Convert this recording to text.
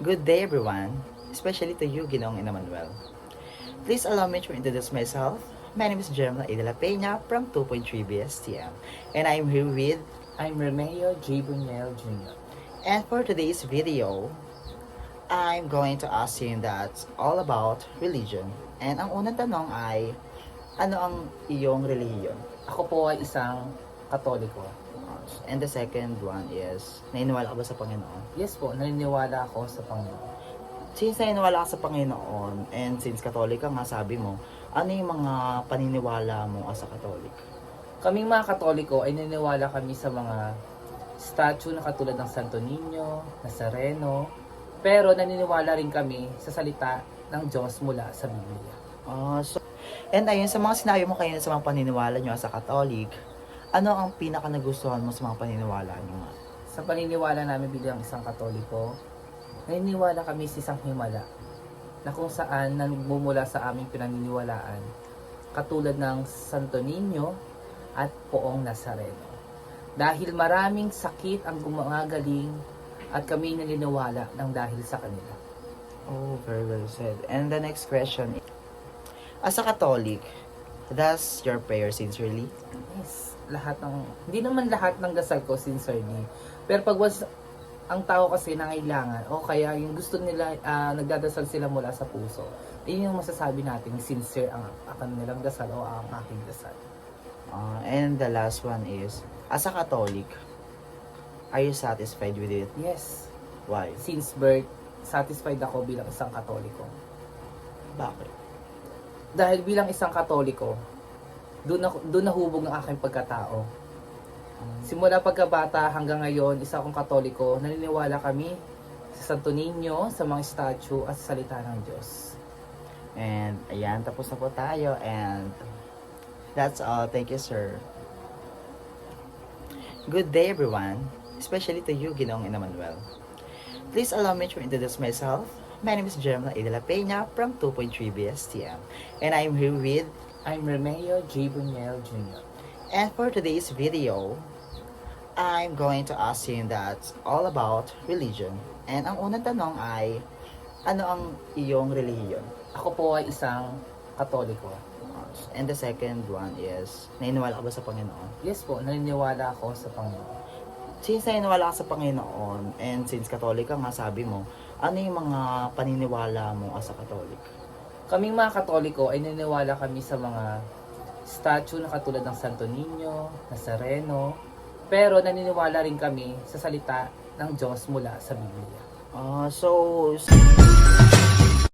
Good day everyone, especially to you, Ginoong Emmanuel. Please allow me to introduce myself. My name is Jerma A. De La Peña from 2.3 BSTM, and I'm here with. I'm Romeo J. Buñuel Jr. And for today's video, I'm going to ask you that's all about religion. And ang unang tanong ay, ano ang iyong relihiyon? Ako po ay isang Katoliko. And the second one is, naniniwala ka ba sa Panginoon? Yes po, naniniwala ako sa Panginoon. Since naniniwala ka sa Panginoon, and since Katolik ka nga, sabi mo, ano yung mga paniniwala mo as a Katolik? Kaming mga Katoliko ay naniniwala kami sa mga statue na katulad ng Santo Niño, Nazareno, pero naniniwala rin kami sa salita ng Diyos mula sa Biblia. And ayun, sa mga sinabi mo kayo sa mga paniniwala nyo as a Katolik, ano ang pinaka nagustuhan mo sa mga paniniwala nyo nga? Sa paniniwala namin bilang isang Katoliko, naniniwala kami sa isang himala na kung saan nagmumula sa aming pinaniniwalaan, katulad ng Santo Niño at Poong Nazareno. Dahil maraming sakit ang gumagaling at kami naniniwala ng dahil sa kanila. Oh, very well said. And the next question, as a Catholic, does your prayer sincerely? Yes, hindi naman lahat ng dasal ko sincerely. Pero pag ang tao kasi nangailangan o kaya yung gusto nila, nagdadasal sila mula sa puso, yun yung masasabi natin, sincere ang kanilang dasal o ang aking dasal. And the last one is, as a Catholic, are you satisfied with it? Yes, Why? since birth, satisfied ako bilang isang Katoliko. Bakit? Dahil bilang isang Katoliko, doon nahubog ang aking pagkatao. Simula pagkabata hanggang ngayon, isa akong Katoliko, naniniwala kami sa Santo Niño, sa mga statue at sa salita ng Diyos. And ayan, tapos na po tayo. And that's all. Thank you, sir. Good day, everyone, especially to you, Ginoong Emmanuel. Please allow me to introduce myself. My name is Jerma A. De La Peña from 2.3 BSTM, and I'm here with. I'm Romeo J. Buñuel Jr. And for today's video, I'm going to ask you that's all about religion. And ang unang tanong ay, ano ang iyong relihiyon? Ako po ay isang Katoliko. And the second one is, naniniwala ka ba sa Panginoon? Yes po, naniniwala ako sa Panginoon. Since naniniwala ka sa Panginoon, and since Katolik ka nga, sabi mo, ano yung mga paniniwala mo as a Katolik? Kaming mga Katoliko ay naniniwala kami sa mga statue na katulad ng Santo Niño, Nazareno, pero naniniwala rin kami sa salita ng Diyos mula sa Biblia. So